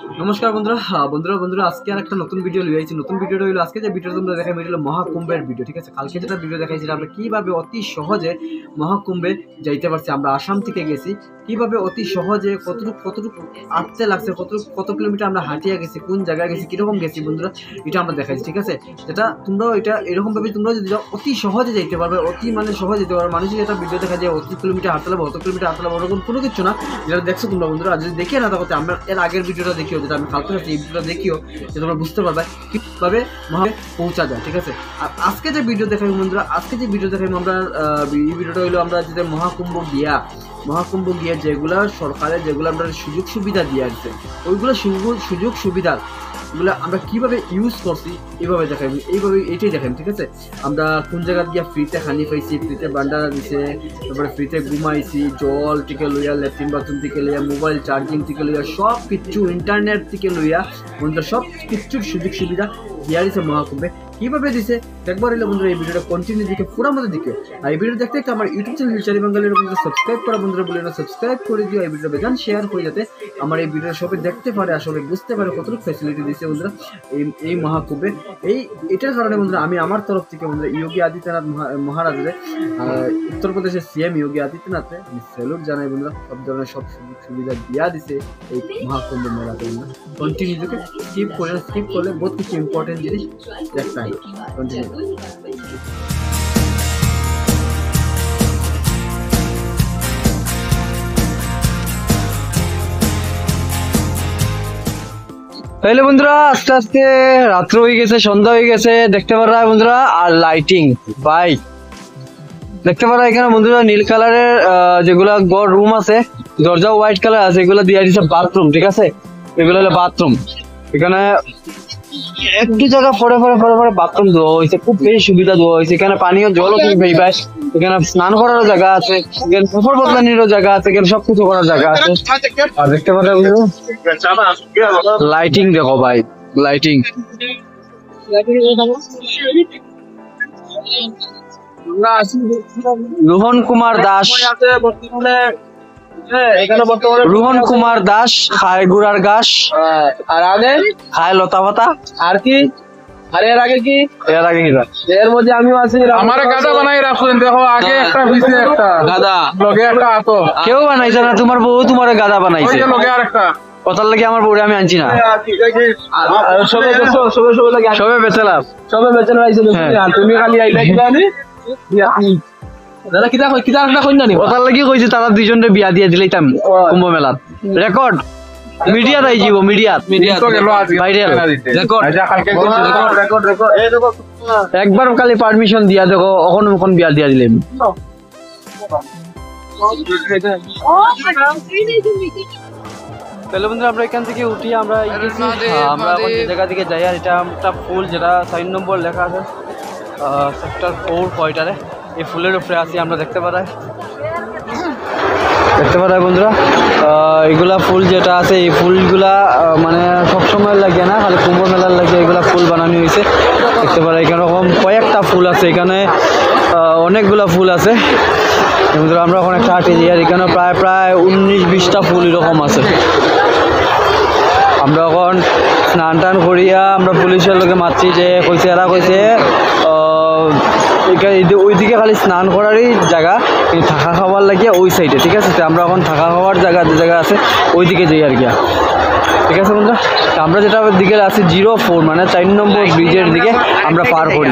নমস্কার বন্ধুরা। বন্ধুরা আজকে আর একটা নতুন ভিডিও নিয়ে আইছি। নতুন ভিডিওটা হলো আজকে যে ভিডিওটা তোমরা দেখাই হলো মহাকুম্ভের ভিডিও, ঠিক আছে। কালকে যেটা ভিডিও দেখাইছিলাম আমরা কিভাবে অতি সহজে মহাকুম্ভে যাইতে পারছি। আমরা আসাম থেকে গেছি, কিভাবে অতি সহজে কতটুকু আসতে লাগছে, কত কিলোমিটার আমরা হাঁটিয়ে গেছি, কোন জায়গায় গেছি, কিরকম গেছি বন্ধুরা, এটা আমরা দেখাইছি, ঠিক আছে। যেটা তোমরাও এটা এরকমভাবে তোমরা যদি অতি সহজে যাইতে পারবে, অতি মানে সহজে যেতে পারবে। মানুষের যেটা ভিডিও দেখা যায় অতি কিলোমিটার হাঁটতে লাগবে, অত কিলোমিটার হাঁটতে লাগবে, ওরকম কোনো কিছু না। যেটা দেখছো তোমরা বন্ধুরা, যদি দেখিয়ে না থাকো আমরা এর আগের ভিডিওটা দেখিও, যেটা আমি কালকে এই ভিডিওটা দেখিও, যে তোমরা বুঝতে পারবে কীভাবে মহাকাশে পৌঁছা যায়, ঠিক আছে। আর আজকে যে ভিডিও দেখাই বন্ধুরা, আজকে যে ভিডিও দেখাই আমরা, এই ভিডিওটা হলো আমরা যে মহাকুম্ভ গিয়া যেগুলো সরকারের যেগুলো আমরা সুযোগ সুবিধা দিয়ে আসছে, ওইগুলো সুযোগ সুবিধা এগুলো আমরা কীভাবে ইউজ করছি এইভাবে দেখাই, এইটাই দেখাই, ঠিক আছে। আমরা কোন জায়গা গিয়া ফ্রিতে খানি পাইছি, ফ্রিতে বান্ডারা দিছে, তারপরে ফ্রিতে ঘুমাইছি, জল থেকে লইয়া, ল্যাট্রিন বাথরুম থেকে লইয়া, মোবাইল চার্জিং থেকে লইয়া, সব কিছু ইন্টারনেট থেকে লইয়া বন্ধুরা সব কিছুর সুযোগ সুবিধা দিয়া দিছে মহাকুম্ভে। কীভাবে দিছে একবার হলে বন্ধুরা এই ভিডিওটা কন্টিনিউ দিকে পুরো মধ্যে দিকে। আর এই ভিডিও দেখতে আমার ইউটিউব চ্যানেল চারি বাঙালির বন্ধুরা সাবস্ক্রাইব করা বন্ধুরা বলে না, সাবস্ক্রাইব করে দিও। এই ভিডিওটা বেজান শেয়ার করে যাতে আমার এই ভিডিও সবাই দেখতে পারে, আসলে বুঝতে পারে কতটুকু ফ্যাসিলিটি দিচ্ছে বন্ধুরা এই মহাকুম্ভে। এটার কারণে বন্ধুরা আমি আমার তরফ থেকে বন্ধুরা যোগী আদিত্যনাথ মহারাজের, উত্তরপ্রদেশের সিএম যোগী আদিত্যনাথে আমি স্যালুট জানাই বন্ধুরা। সব ধরনের সব সুযোগ সুবিধা দিয়া দিছে এই মহাকুম্ভ মেলাতে বন্ধুরা। কন্টিনিউ দিকে স্কিপ করলে বহুত কিছু ইম্পর্টেন্ট জিনিস দেখতে হয়। কন্টিনিউ তাহলে বন্ধুরা আস্তে আস্তে রাত্র হয়ে গেছে, সন্ধ্যা হয়ে গেছে, দেখতে পারা বন্ধুরা। আর লাইটিং বাইক দেখতে পারা এখানে বন্ধুরা, নীল কালারের যেগুলা রুম আছে, দরজা হোয়াইট কালার আছে, এগুলো দিয়ে দিচ্ছে বাথরুম, ঠিক আছে। এগুলো হলো বাথরুম। এখানে একটু জায়গা পরে বাথরুম দেওয়া হয়েছে, খুব বেশি সুবিধা দেওয়া হয়েছে। এখানে পানীয় জলও তুমি পেয়ে, এখানে স্নান করারও জায়গা আছে, এখানে কাপড় বদলানোরও জায়গা আছে, এখানে সবকিছু করার জায়গা আছে। আর দেখতে পারে লাইটিং দেখো ভাই, লাইটিং রোহন কুমার দাস খায় গুড়ার ঘাস, আর আগে খায় লতা পাতা। আর কি আরে এর আগে কি এর মধ্যে আমিও আছি। আমার গাদা বানাই রাখছেন, দেখো আগে একটা পিছে একটা গাদা, লগে একটা আতো। কেউ বানাইছে না, তোমার বউ তোমার গাদা বানাইছে। লগে আর একটা কথার লাগে আমার বউরে আমি আনছি না, সবে বেচলাম, তুমি খালি আইলা কিনা নি দাদা কিতা কই না নি কথার লাগি কইছে তারা দুইজনে বিয়া দিয়ে দিলাইতাম কুম্ভ মেলাত। রেকর্ড মিডিয়াত আই যাব, মিডিয়াত ভাইরাল রেকর্ড। একবার খালি পারমিশন দিয়া দেখো, এখন বিয়া দিয়া দিলাম। তাহলে বন্ধুরা আমরা এখান থেকে উঠি, আমরা এখন যে জায়গা থেকে যাই, আর এটা একটা ফুল যেটা 4 নম্বর লেখা আছে সেক্টর 4 পয়েন্টারে, এই ফুলের উপরে আছি আমরা। দেখতে পারায় বন্ধুরা এগুলা ফুল যেটা আছে, এই ফুলগুলা মানে সবসময় লাগে না, খালি কুম্ভ মেলার লাগে এগুলা ফুল বানানো হয়েছে। দেখতে পারা এখানে এরকম কয়েকটা ফুল আছে, এখানে অনেকগুলা ফুল আছে বন্ধুরা। আমরা এখন একটা হাঁটি যাই, আর এখানে প্রায় 19-20টা ফুল এরকম আছে। আমরা এখন স্নান টান করিয়া আমরা পুলিশের লোকে মারছি, যে এরা কইছে ওইদিকে খালি স্নান করারই জায়গা, কিন্তু থাকা খাওয়ার লাগিয়া ওই সাইডে, ঠিক আছে। আমরা এখন থাকা খাওয়ার জায়গা যে জায়গা আছে ওইদিকে যাই আর গিয়া, ঠিক আছে বন্ধুরা। আমরা যেটা দিকে আছি 04 মানে 4 নম্বর ব্রিজের দিকে আমরা পার করি।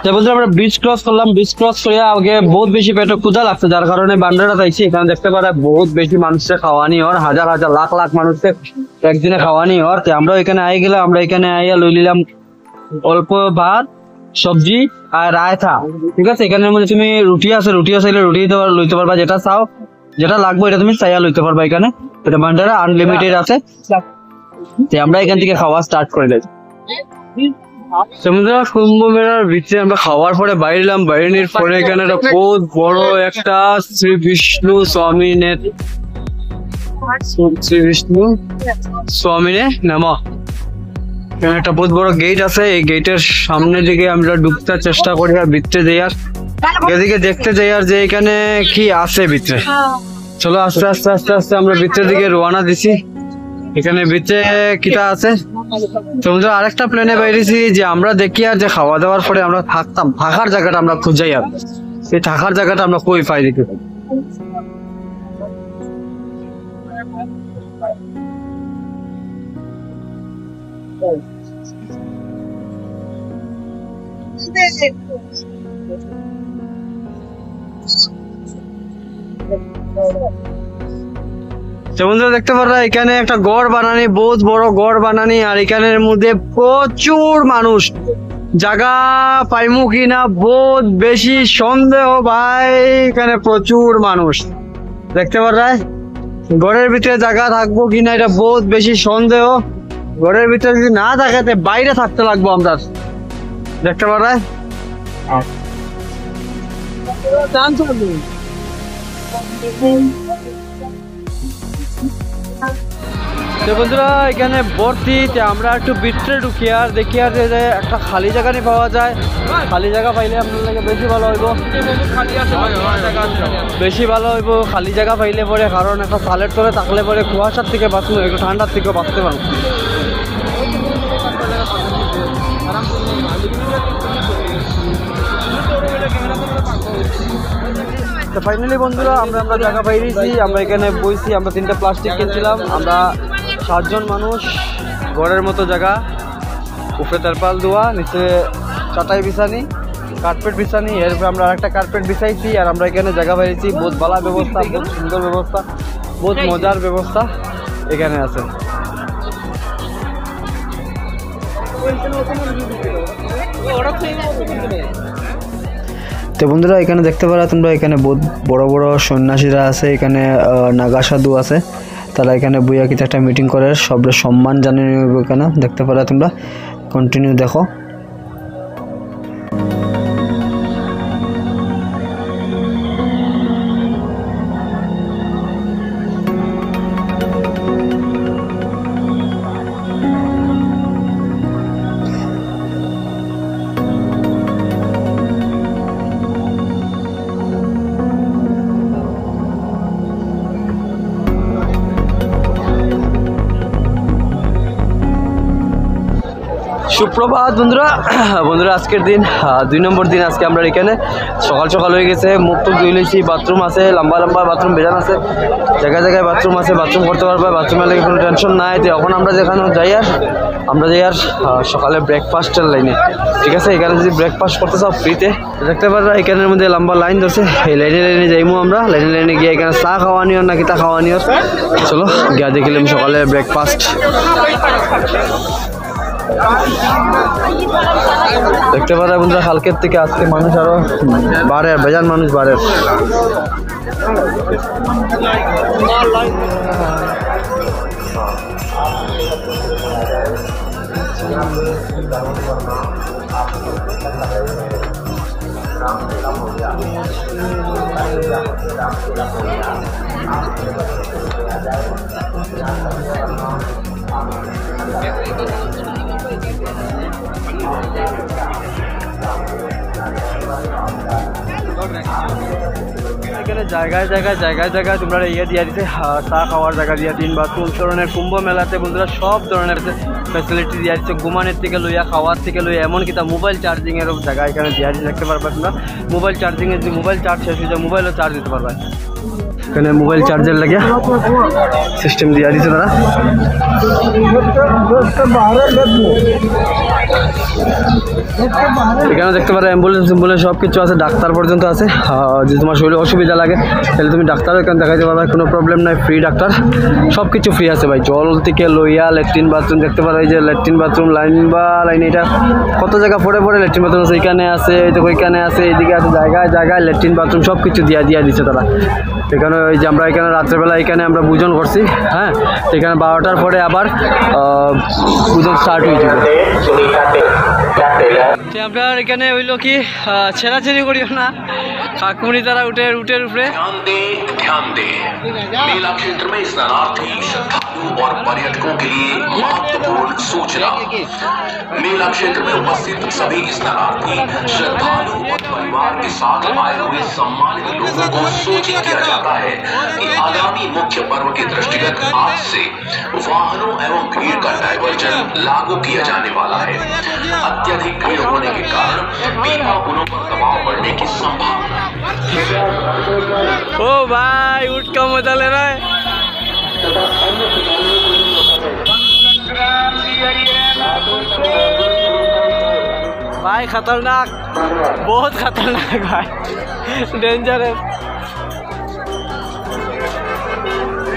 আর বন্ধুরা আমরা ব্রিজ ক্রস করলাম, ব্রিজ ক্রস করে আগে বহুত বেশি পেটে ক্ষুধা লাগছে, যার কারণে বান্ডারা চাইছি। এখানে দেখতে পারা বহুত বেশি মানুষের খাওয়ানি হর, হাজার লাখ মানুষের একদিনে খাওয়ানি হর। আমরা এখানে আই গেলাম, আমরা এখানে আইয়া লই নিলাম অল্প ভাত, সবজি আর রায়তা, ঠিক আছে। এখানের মধ্যে তুমি রুটি চাইলে রুটি লইতে পারবা, যেটা চাও যেটা লাগবে এটা তুমি চাইয়া লইতে পারবা। এখানে এটা বান্ডারা আনলিমিটেড আছে। আমরা এখান থেকে খাওয়া স্টার্ট করে দিই। কুম্ভ মেলার ভিতরে আমরা খাওয়ার পরে বাইরেলাম, বাইরের পরে এখানে একটা বহুত বড় একটা শ্রী বিষ্ণু স্বামীর শ্রী বিষ্ণু স্বামীনে নমঃ। এখানে একটা বহুত বড় গেট আছে, এই গেটের সামনের দিকে আমরা ঢুকতে চেষ্টা করি আর ভিতরে যাই আর এদিকে দেখতে যাই আর যে এখানে কি আছে ভিতরে। চলো আস্তে আস্তে আস্তে আস্তে আমরা ভিতরের দিকে রওনা দিছি। এখানে ভিতরে কিটা আছে তোমরা আরেকটা প্লেনে বাইরেছি যে আমরা দেখি আর যে খাওয়া দাওয়ার পরে আমরা থাকতাম, থাকার জায়গাটা আমরা খুঁজাই আর এই থাকার জায়গাটা আমরা কই পাই দেখি। বন্ধুরা দেখতে পাররা এখানে একটা গড় বানানি, বহুত বড় গড় বানানি, আর এখানের মধ্যে প্রচুর মানুষ। জায়গা পাইমু কিনা বহুত বেশি সন্দেহ ভাই, এখানে প্রচুর মানুষ দেখতে পাররা। ঘরের ভিতরে জায়গা থাকবো কিনা এটা বহুত বেশি সন্দেহ। ঘরের ভিতরে যদি না থাকাতে বাইরে থাকতে লাগবো আমরা, দেখতে পাররা। বন্ধুরা এখানে ভর্তি, আমরা একটু ভিতরে ঢুকি আর দেখি আর যে একটা খালি জায়গা নিয়ে পাওয়া যায়। খালি জায়গা পাইলে আপনার লাগে বেশি ভালো হইব, বেশি ভালো হইব খালি জায়গা পাইলে পরে, কারণ একটা সালের তলে থাকলে পরে কুয়াশার থেকে বাঁচবো, একটু ঠান্ডার থেকেও বাঁচতে পারবো। ফাইনালি বন্ধুরা আমরা জায়গা পাইছি, আমরা এখানে বইছি। আমরা 3টা প্লাস্টিক কিনছিলাম, আমরা 7 জন মানুষ। ঘরের মতো জায়গা, উপরে তারপাল দেওয়া, নিচে চাটাই বিছানি, কার্পেট বিছানি, এরপরে আমরা আরেকটা কার্পেট বিছাইছি। আর আমরা এখানে জায়গা পাইছি, বহুত ভালো ব্যবস্থা, বহুত সুন্দর ব্যবস্থা, বহুত মজার ব্যবস্থা এখানে আছে। তো বন্ধুরা এখানে দেখতে পারা তোমরা, এখানে বহুত বড় বড় সন্ন্যাসীরা আছে, এখানে নাগা সাধু আছে, তারা এখানে বইয়া কিছু একটা মিটিং করে, সবরে সম্মান জানিয়ে নেবে। এখানে দেখতে পারা তোমরা, কন্টিনিউ দেখো। সুপ্রভাত বন্ধুরা। বন্ধুরা আজকের দিন 2 নম্বর দিন। আজকে আমরা এখানে সকাল সকাল হয়ে গেছে, মুখ টুক ধুই লইছি। বাথরুম আছে, লম্বা লম্বা বাথরুম বেজান আছে, জায়গায় জায়গায় বাথরুম আছে, বাথরুম করতে পারবে, বাথরুমের লাগে কোনো টেনশন নাই। তো এখন আমরা যেখানে যাই আর সকালে ব্রেকফাস্টের লাইনে, ঠিক আছে। এখানে যদি ব্রেকফাস্ট করতে চাও ফ্রিতে দেখতে পারবা, এখানের মধ্যে লম্বা লাইন ধরছে, এই লাইনে যাইমু আমরা। লাইনে গিয়ে এখানে চা খাওয়া নিও না কিতা খাওয়া নিও, চলো গিয়া দেখিলাম সকালে ব্রেকফাস্ট। দেখতে পারা বন্ধুরা কালকের থেকে আজকে মানুষ আরো বাড়ে, বেজান মানুষ বাড়ে। এখানে জায়গায় জায়গায় জায়গায় জায়গায় তোমরা দিয়া দিতে চা খাওয়ার জায়গা দিয়া, 3 বাথরুম ধরনের। কুম্ভ মেলাতে বন্ধুরা সব ধরনের ফ্যাসিলিটি দিয়া দিচ্ছে, ঘুমানোর থেকে লইয়া, খাওয়ার থেকে লইয়া, এমনকি তা মোবাইল চার্জিংয়েরও জায়গা এখানে দিয়া দিতে। দেখতে পারবা তোমরা মোবাইল চার্জিংয়ের, যদি মোবাইল চার্জ শেষ হয়ে যায় মোবাইলও চার্জ দিতে পারবা। এখানে মোবাইল চার্জের লাগে সিস্টেম দিয়া দিচ্ছে তারা। এখানে দেখতে পারো অ্যাম্বুলেন্স সব কিছু আছে, ডাক্তার পর্যন্ত আছে। যদি তোমার শরীরে অসুবিধা লাগে তাহলে তুমি ডাক্তারও এখানে দেখাইতে পারবা, কোনো প্রবলেম নাই, ফ্রি ডাক্তার, সব কিছু ফ্রি আছে ভাই। জল থেকে লইয়া ল্যাট্রিন বাথরুম দেখতে পারো, এই যে ল্যাট্রিন বাথরুম লাইন এটা কত জায়গা পরে ল্যাট্রিন বাথরুম আছে, এখানে আছে, দেখো এখানে আছে, এইদিকে আছে, জায়গায় জায়গায় ল্যাট্রিন বাথরুম সব কিছু দিয়া দিচ্ছে তারা। এখানে ওই যে আমরা এখানে রাত্রেবেলা এখানে আমরা পূজন করছি, হ্যাঁ। এখানে 12টার পরে আবার পূজন স্টার্ট হয়ে যাবে। আপনার এখানে হইলো কি ছেড়াছেড়ি করিও না, কাকুমনি তারা উঠের উপরে। ध्यान दें मेला क्षेत्र में स्नानार्थी श्रद्धालु और पर्यटकों के लिए महत्वपूर्ण सूचना। मेला क्षेत्र में उपस्थित सभी स्नानार्थी श्रद्धालु और परिवार के साथ आए हुए सम्मानित लोगों को सूचित किया जाता है कि आगामी मुख्य पर्व के दृष्टिगत आज से वाहनों एवं भीड़ का डायवर्जन लागू किया जाने वाला है। अत्यधिक भीड़ होने के कारण बीमा पुलों पर दबाव बढ़ने की संभावना। ओ भाई उठ का मजा ले रहा है भाई, खतरनाक, बहुत खतरनाक भाई, डेंजरस।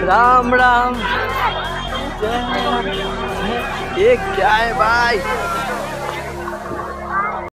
राम राम, ये क्या है भाई?